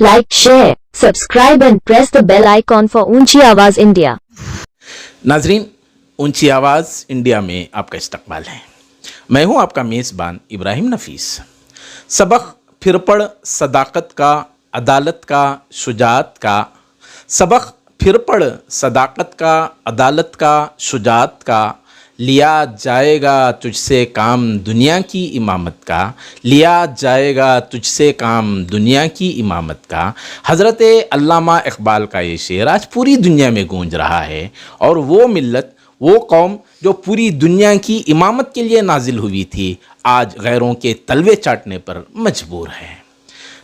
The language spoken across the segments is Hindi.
like, share, subscribe and press the bell icon for ऊंची आवाज इंडिया। नाजरीन, ऊंची आवाज़ इंडिया में आपका इस्तकबाल है। मैं हूं आपका मेज़बान इब्राहिम नफीस। सबक फिर पढ़ सदाकत का, अदालत का, शुजात का। सबक फिर पढ़ सदाकत का, अदालत का, शुजात का। लिया जाएगा तुझसे काम दुनिया की इमामत का, लिया जाएगा तुझसे काम दुनिया की इमामत का। हज़रत अल्लामा इकबाल का ये शेर आज पूरी दुनिया में गूंज रहा है, और वो मिल्लत, वो कौम जो पूरी दुनिया की इमामत के लिए नाजिल हुई थी, आज गैरों के तलवे चाटने पर मजबूर है।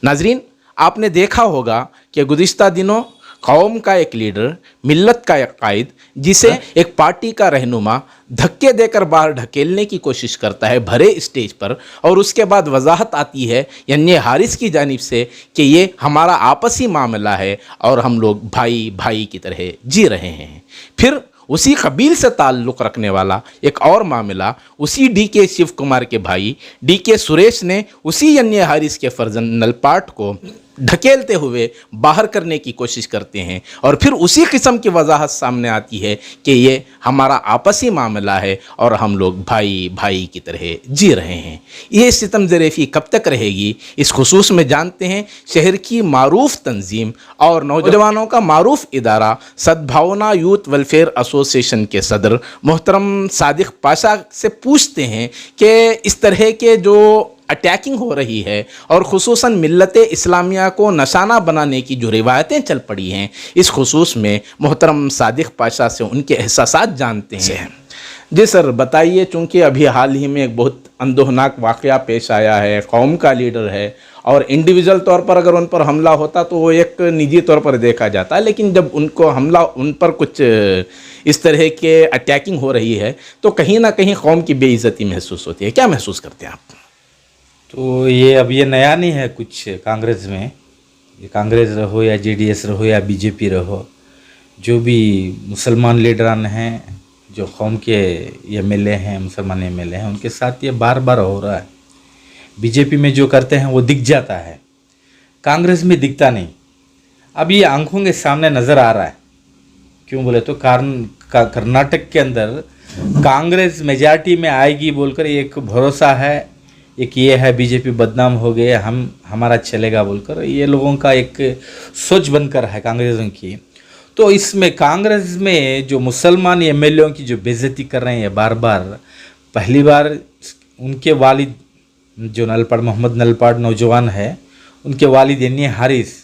नाजरीन, आपने देखा होगा कि गुज़िश्ता दिनों कौम का एक लीडर, मिल्लत का एक कायद, जिसे एक पार्टी का रहनुमा धक्के देकर बाहर ढकेलने की कोशिश करता है भरे स्टेज पर, और उसके बाद वजाहत आती है यानी हारिस की जानिब से कि ये हमारा आपसी मामला है और हम लोग भाई भाई की तरह जी रहे हैं। फिर उसी कबील से ताल्लुक़ रखने वाला एक और मामला, उसी DK शिव कुमार के भाई DK सुरेश ने उसी यन्ने हारिस के फर्जंद नलपाट को ढकेलते हुए बाहर करने की कोशिश करते हैं, और फिर उसी किस्म की वजाहत सामने आती है कि ये हमारा आपसी मामला है और हम लोग भाई भाई की तरह जी रहे हैं। ये सितम ज़रेफ़ी कब तक रहेगी, इस खुसूस में जानते हैं शहर की मारूफ तंजीम और नौजवानों का मारूफ इदारा सद्भावना यूथ वेलफेयर एसोसिएशन के सदर मोहतरम सादिक पाशा से पूछते हैं कि इस तरह के जो अटैकिंग हो रही है और ख़ुसूसन मिल्लत इस्लामिया को निशाना बनाने की जो रिवायतें चल पड़ी हैं, इस खुसूस में मोहतरम सादिक पाशा से उनके एहसासात जानते हैं। जी सर, बताइए, चूँकि अभी हाल ही में एक बहुत अंदोहनाक वाक़या पेश आया है, कौम का लीडर है, और इंडिविजुअल तौर पर अगर उन पर हमला होता तो वो एक निजी तौर पर देखा जाता है, लेकिन जब उनको हमला, उन पर कुछ इस तरह के अटैकिंग हो रही है तो कहीं ना कहीं कौम की बेइज्जती महसूस होती है। क्या महसूस करते हैं आप? तो ये नया नहीं है कुछ कांग्रेस में। ये कांग्रेस रहो या JDS रहो या BJP रहो, जो भी मुसलमान लीडरान हैं, जो कौम के MLA हैं, मुसलमान MLA हैं, उनके साथ ये बार बार हो रहा है। BJP में जो करते हैं वो दिख जाता है, कांग्रेस में दिखता नहीं। अब ये आंखों के सामने नज़र आ रहा है। क्यों बोले तो कर्नाटक के अंदर कांग्रेस मेजॉरिटी में आएगी बोलकर एक भरोसा है, एक ये है BJP बदनाम हो गए, हमारा चलेगा बोलकर ये लोगों का एक सोच बनकर है कांग्रेसों की। तो इसमें कांग्रेस में जो मुसलमान MLA की जो बेइज्जती कर रहे हैं बार बार, पहली बार उनके वालिद जो नलपाड़, मोहम्मद नलपाड़ नौजवान है, उनके वालिद यानी हारिस,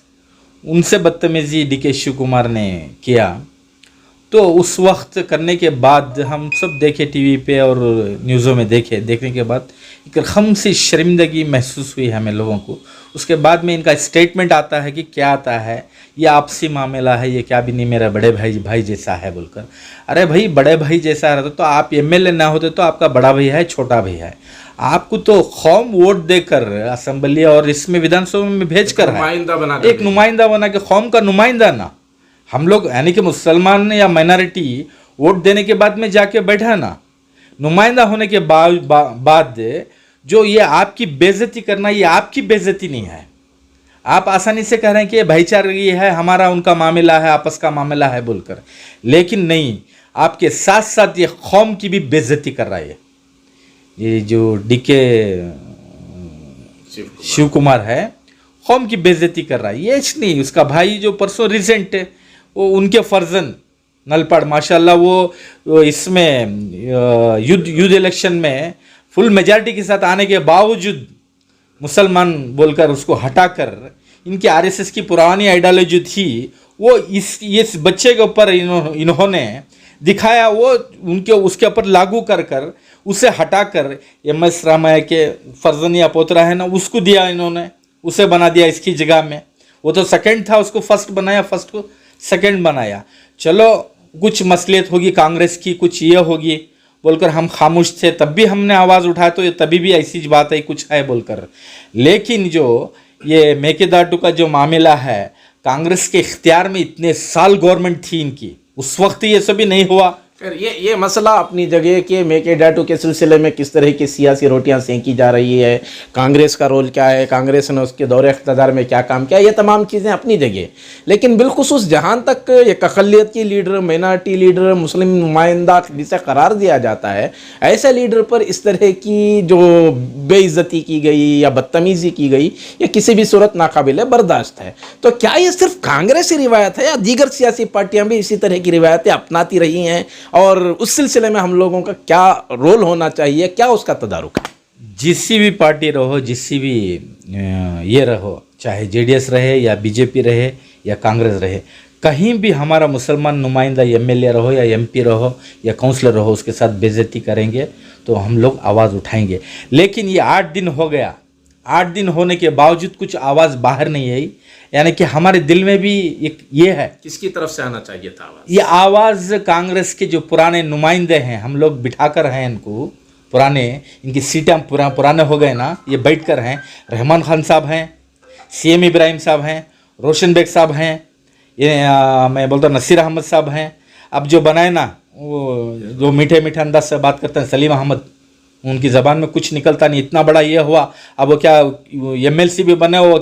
उनसे बदतमीज़ी DK शिव कुमार ने किया। तो उस वक्त करने के बाद हम सब देखे टीवी पे और न्यूज़ों में देखने के बाद एक रकम से शर्मिंदगी महसूस हुई हमें लोगों को। उसके बाद में इनका स्टेटमेंट आता है कि क्या आता है, ये आपसी मामला है, ये क्या भी नहीं, मेरा बड़े भाई जैसा है बोलकर। अरे भाई, बड़े भाई जैसा रहता तो आप MLA ना होते तो आपका बड़ा भाई है, छोटा भाई है। आपको तो कौम वोट देकर असेंबली और इसमें विधानसभा में भेज कर एक नुमाइंदा बना के, कौम का नुमाइंदा ना हम लोग यानी कि मुसलमान या माइनॉरिटी वोट देने के बाद में जाके बैठा ना, नुमाइंदा होने के बाद जो ये आपकी बेइज्जती करना, ये आपकी बेइज्जती नहीं है। आप आसानी से कह रहे हैं कि ये भाईचारगी है, हमारा उनका मामला है, आपस का मामला है बोलकर, लेकिन नहीं, आपके साथ साथ ये कौम की भी बेइज्जती कर रहा है। ये जो DK शिव कुमार है, कौम की बेइज्जती कर रहा है। ये नहीं, उसका भाई जो परसों रिसेंट है, वो उनके फर्जन नलपाड़ माशाल्लाह वो इसमें युद्ध इलेक्शन में फुल मेजॉरिटी के साथ आने के बावजूद मुसलमान बोलकर उसको हटाकर इनकी RSS की पुरानी आइडियोलॉजी थी वो इस बच्चे के ऊपर इन्होंने दिखाया, वो उनके उसके ऊपर लागू कर उसे हटाकर MS रामाया के फर्जन या पोतरा है ना, उसको दिया इन्होंने, उसे बना दिया इसकी जगह में। वो तो सेकंड था, उसको फर्स्ट बनाया, फर्स्ट को सेकंड बनाया। चलो कुछ मसलियत होगी कांग्रेस की, कुछ ये होगी बोलकर हम खामोश थे, तब भी हमने आवाज़ उठाया, तो ये तभी भी ऐसी बात है, कुछ है बोलकर। लेकिन जो ये मेकेदाटू का जो मामला है, कांग्रेस के इख्तियार में इतने साल गवर्नमेंट थी इनकी, उस वक्त ये सभी नहीं हुआ, फिर ये मसला अपनी जगह के मेकेडाटू के सिलसिले में किस तरह की सियासी रोटियां सेंकी जा रही है, कांग्रेस का रोल क्या है, कांग्रेस ने उसके दौरे इख्तियार में क्या काम किया, ये तमाम चीज़ें अपनी जगह। लेकिन बिलखुसूस जहाँ तक ये अक़लियत की लीडर, माइनॉरिटी लीडर, मुस्लिम नुमाइंदा जिसे करार दिया जाता है, ऐसे लीडर पर इस तरह की जो बेइज्जती की गई या बदतमीज़ी की गई, ये किसी भी सूरत नाकाबिल बर्दाश्त है। तो क्या ये सिर्फ कांग्रेसी रिवायत है या दीगर सियासी पार्टियाँ भी इसी तरह की रिवायतें अपनाती रही हैं, और उस सिलसिले में हम लोगों का क्या रोल होना चाहिए, क्या उसका तदारुक है? जिससी भी पार्टी रहो, जिससी भी ये रहो, चाहे जेडीएस रहे या बीजेपी रहे या कांग्रेस रहे, कहीं भी हमारा मुसलमान नुमाइंदा एमएलए रहो या एमपी रहो या काउंसलर रहो, उसके साथ बेइज्जती करेंगे तो हम लोग आवाज़ उठाएंगे। लेकिन ये 8 दिन हो गया, 8 दिन होने के बावजूद कुछ आवाज़ बाहर नहीं आई, यानी कि हमारे दिल में भी एक ये है, किसकी तरफ से आना चाहिए था आवाज़? ये आवाज़ कांग्रेस के जो पुराने नुमाइंदे हैं, हम लोग बिठाकर हैं इनको, पुराने, इनकी सीटें पुराने हो गए ना, ये बैठ कर हैं। रहमान खान साहब हैं, सीएम इब्राहिम साहब हैं, रोशन बेग साहब हैं, ये मैं बोलता हूँ नसीर अहमद साहब हैं। अब जो बनाए ना, वो जो मीठे मीठे अंदाज से बात करते हैं, सलीम अहमद, उनकी ज़बान में कुछ निकलता नहीं, इतना बड़ा ये हुआ। अब वो क्या एमएलसी भी बने, वो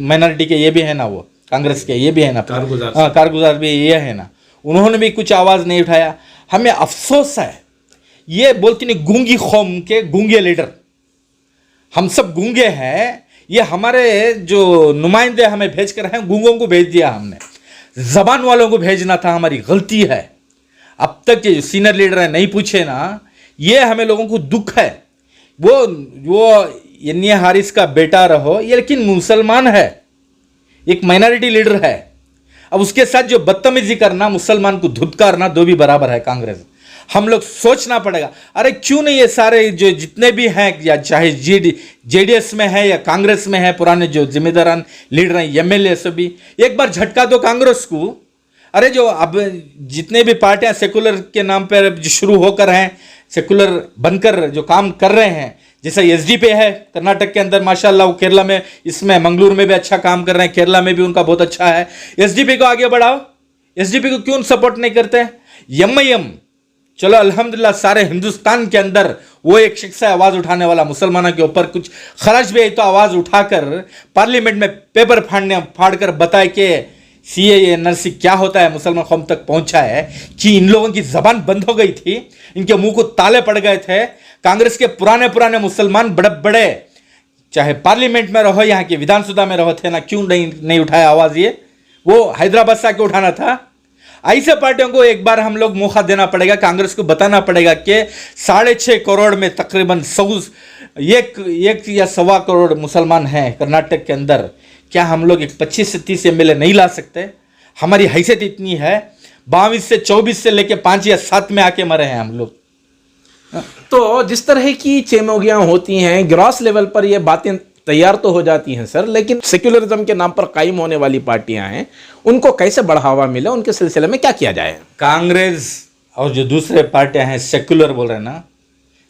माइनॉरिटी के ये भी है ना, वो कांग्रेस के ये भी है ना, कारगुजार भी ये है ना, उन्होंने भी कुछ आवाज़ नहीं उठाया। हमें अफसोस है, ये बोलती नहीं गूंगी कौम के गूंगे लीडर, हम सब गूंगे हैं। ये हमारे जो नुमाइंदे हमें भेज कर हैं, गूंगों को भेज दिया हमने, ज़बान वालों को भेजना था, हमारी गलती है। अब तक ये जो सीनियर लीडर है नहीं पूछे ना, ये हमें लोगों को दुख है। वो एन हारिस का बेटा रहो, ये लेकिन मुसलमान है, एक माइनॉरिटी लीडर है। अब उसके साथ जो बदतमीजी करना, मुसलमान को धुतकारना, दो भी बराबर है कांग्रेस। हम लोग सोचना पड़ेगा, अरे क्यों नहीं ये सारे जो जितने भी हैं, या चाहे जेडीएस में है या कांग्रेस में है, पुराने जो जिम्मेदारान लीडर हैं, एमएलए सभी, एक बार झटका दो कांग्रेस को। अरे जो अब जितने भी पार्टियां सेकुलर के नाम पर जो शुरू होकर हैं, सेकुलर बनकर जो काम कर रहे हैं, जैसा एसडीपी है कर्नाटक के अंदर, माशाल्लाह, वो केरला में, इसमें मंगलूर में भी अच्छा काम कर रहे हैं, केरला में भी उनका बहुत अच्छा है। एसडीपी को आगे बढ़ाओ, एसडीपी को क्यों सपोर्ट नहीं करते? एमआईएम, चलो अल्हम्दुलिल्लाह, सारे हिंदुस्तान के अंदर वो एक शख्स है आवाज़ उठाने वाला, मुसलमानों के ऊपर कुछ खर्च भी है तो आवाज़ उठाकर पार्लियामेंट में पेपर फाड़ कर बताए कि सीएए एनआरसी क्या होता है, मुसलमान कौम तक पहुंचा है कि इन लोगों की जबान बंद हो गई थी, इनके मुंह को ताले पड़ गए थे। कांग्रेस के पुराने मुसलमान बड़े बड़े, चाहे पार्लियामेंट में रहो, यहाँ के विधानसभा में रहो थे ना, क्यों नहीं उठाया आवाज़? ये वो हैदराबाद से आके उठाना था। ऐसे पार्टियों को एक बार हम लोग मौका देना पड़ेगा, कांग्रेस को बताना पड़ेगा कि 6.5 करोड़ में तकरीबन 1 या 1.25 करोड़ मुसलमान हैं कर्नाटक के अंदर। क्या हम लोग एक 25 से 30 एमएलए नहीं ला सकते? हमारी हैसियत इतनी है, 22 से 24 से लेके 5 या 7 में आके मरे हैं हम लोग। तो जिस तरह की चेमोगियाँ होती हैं, ग्रॉस लेवल पर ये बातें तैयार तो हो जाती हैं सर, लेकिन सेक्युलरिज्म के नाम पर कायम होने वाली पार्टियां हैं, उनको कैसे बढ़ावा मिले, उनके सिलसिले में क्या किया जाए? कांग्रेस और जो दूसरे पार्टियां हैं सेक्युलर बोल रहे हैं ना,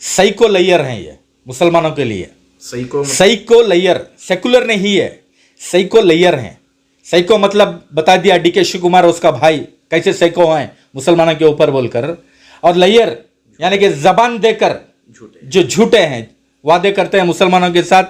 साइको लेयर हैं ये मुसलमानों के लिए। साइको लेयर, सेक्युलर नहीं है, साइको लेयर हैं। साइको मतलब बता दिया डीके शिव कुमार उसका भाई कैसे साइको हैं मुसलमानों के ऊपर बोलकर, और लेयर यानी कि जबान देकर जो झूठे हैं, वादे करते हैं मुसलमानों के साथ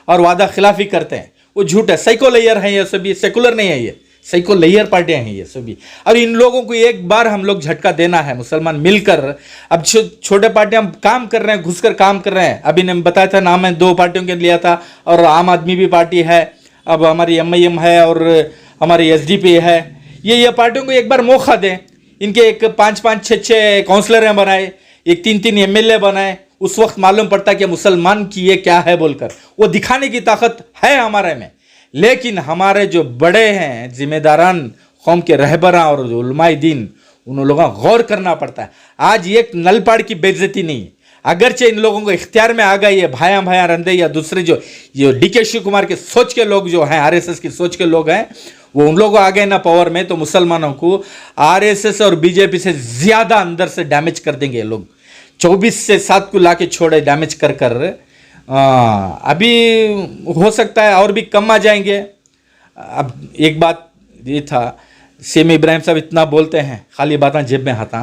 और वादा खिलाफी करते हैं, वो झूठ है। साइको लेयर हैं ये सभी, सेकुलर नहीं है ये, साइको लेयर पार्टियां हैं ये सभी। और इन लोगों को एक बार हम लोग झटका देना है, मुसलमान मिलकर। अब छोटे पार्टियां काम कर रहे हैं, घुसकर काम कर रहे हैं। अभी ने बताया था नाम है 2 पार्टियों के लिया था, और आम आदमी भी पार्टी है, अब हमारी एमआईएम है और हमारी एसडीपी है। ये पार्टियों को एक बार मौका दें, इनके एक 5-5, 6-6 काउंसलर बनाए, एक 3-3 एमएलए बनाए, उस वक्त मालूम पड़ता कि मुसलमान की ये क्या है बोलकर, वो दिखाने की ताकत है हमारे में। लेकिन हमारे जो बड़े हैं जिम्मेदारान कौम के रहबरां और जो उलमाए दीन, उन लोगों को गौर करना पड़ता है। आज एक नलपाड़ की बेइज्जती नहीं, अगरचे इन लोगों को इख्तियार में आ गए ये भाया रंदे या दूसरे जो डीके शिव कुमार के सोच के लोग जो हैं, आरएसएस की सोच के लोग हैं, वो उन लोगों आ गए ना पावर में, तो मुसलमानों को आरएसएस और बीजेपी से ज़्यादा अंदर से डैमेज कर देंगे ये लोग। 24 से 7 को ला के छोड़े डैमेज कर अभी हो सकता है और भी कम आ जाएंगे। अब एक बात ये था, सीएम इब्राहिम साहब इतना बोलते हैं, खाली बातें जेब में हाथा।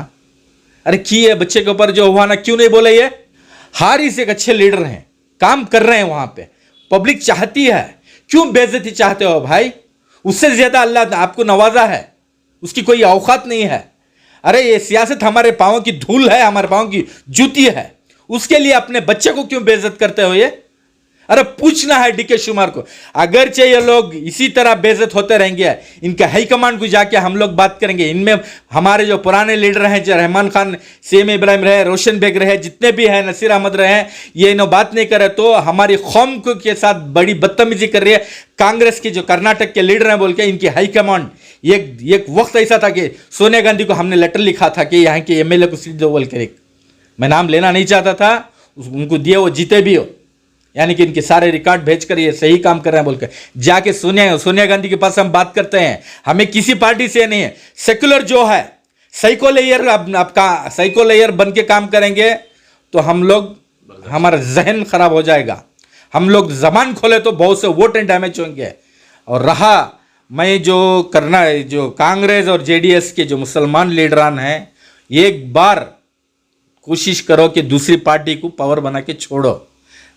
अरे की है बच्चे के ऊपर जो हुआ ना, क्यों नहीं बोले? ये हारिस एक अच्छे लीडर हैं, काम कर रहे हैं वहां पे, पब्लिक चाहती है, क्यों बेइज्जती चाहते हो भाई? उससे ज्यादा अल्लाह आपको नवाजा है, उसकी कोई औकात नहीं है। अरे ये सियासत हमारे पांवों की धूल है, हमारे पांवों की जूती है, उसके लिए अपने बच्चे को क्यों बेइज्जत करते हो? ये अरे पूछना है डीके शिवकुमार को। अगर चाहिए ये लोग इसी तरह बेइज्जत होते रहेंगे, इनके हाईकमांड को जाके हम लोग बात करेंगे। इनमें हमारे जो पुराने लीडर हैं, जो रहमान खान, सीएम इब्राहिम रहे, रोशन बेग रहे, जितने भी हैं, नसीर अहमद रहे, ये इन्हों बात नहीं करे तो हमारी कौम के साथ बड़ी बदतमीजी कर रही है। कांग्रेस के जो कर्नाटक के लीडर हैं बोल के इनकी हाईकमांड, एक वक्त ऐसा था कि सोनिया गांधी को हमने लेटर लिखा था कि यहाँ के एमएलए को सीट दो बोल कर, मैं नाम लेना नहीं चाहता था, उनको दिए, वो जीते भी हो, यानी कि इनके सारे रिकॉर्ड भेजकर ये सही काम कर रहे हैं बोलकर जाके सोनिया गांधी के पास हम बात करते हैं। हमें किसी पार्टी से नहीं है, सेक्युलर जो है साइको लेयर, आपका साइको लेयर बन के काम करेंगे तो हम लोग, हमारा जहन खराब हो जाएगा। हम लोग जबान खोले तो बहुत से वोट डैमेज होंगे। और रहा मैं जो कांग्रेस और जेडीएस के जो मुसलमान लीडरान हैं, एक बार कोशिश करो कि दूसरी पार्टी को पावर बना के छोड़ो।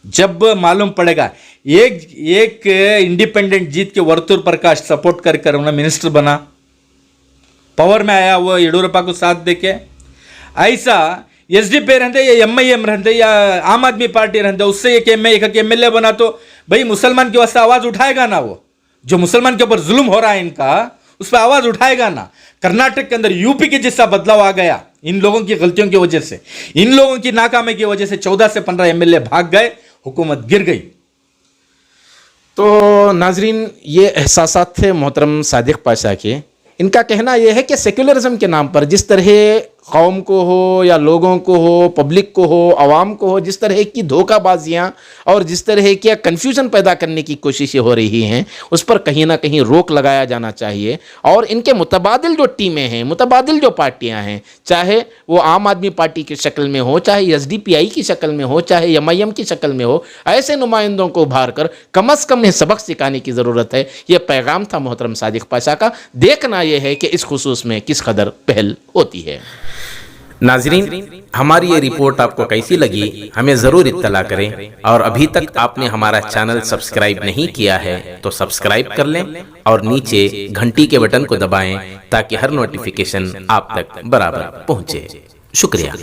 जब मालूम पड़ेगा, एक इंडिपेंडेंट जीत के वर्तुर प्रकाश सपोर्ट कर उन्हें मिनिस्टर बना, पावर में आया, वो येडियुरप्पा को साथ देके। ऐसा एसडीपी रहते या एमआईएम रहते या आम आदमी पार्टी रहते, उससे एक एमएलए बना तो भाई मुसलमान के वास्ते आवाज उठाएगा ना। वो जो मुसलमान के ऊपर जुल्म हो रहा है इनका, उस पर आवाज उठाएगा ना। कर्नाटक के अंदर यूपी के जैसा बदलाव आ गया इन लोगों की गलतियों की वजह से, इन लोगों की नाकामी की वजह से 14 से 15 एमएलए भाग गए, हुकूमत गिर गई। तो नाजरीन, ये एहसासात थे मोहतरम सादिक पाशा के। इनका कहना यह है कि सेक्युलरिज्म के नाम पर जिस तरह कौम को हो या लोगों को हो, पब्लिक को हो, आवाम को हो, जिस तरह की धोखाबाजियाँ और जिस तरह की कन्फ्यूजन पैदा करने की कोशिशें हो रही हैं, उस पर कहीं ना कहीं रोक लगाया जाना चाहिए। और इनके मुतबादिल जो टीमें हैं, मुतबादिल जो पार्टियां हैं, चाहे वो आम आदमी पार्टी की शक्ल में हो, चाहे एसडीपीआई की शक्ल में हो, चाहे एमआईएम की शक्ल में हो, ऐसे नुमाइंदों को उभार कर कम अज़ कम इन्हें सबक सिखाने की ज़रूरत है। ये पैगाम था मोहतरम सादिक पाशा का। देखना यह है कि इस खुसूस में किस कदर पहल होती है। नाजरीन, हमारी ये रिपोर्ट आपको कैसी लगी हमें ज़रूर इत्तला करें। और अभी तक आपने हमारा चैनल सब्सक्राइब नहीं किया है तो सब्सक्राइब कर लें और नीचे घंटी के बटन को दबाएं ताकि हर नोटिफिकेशन आप तक बराबर पहुंचे। शुक्रिया।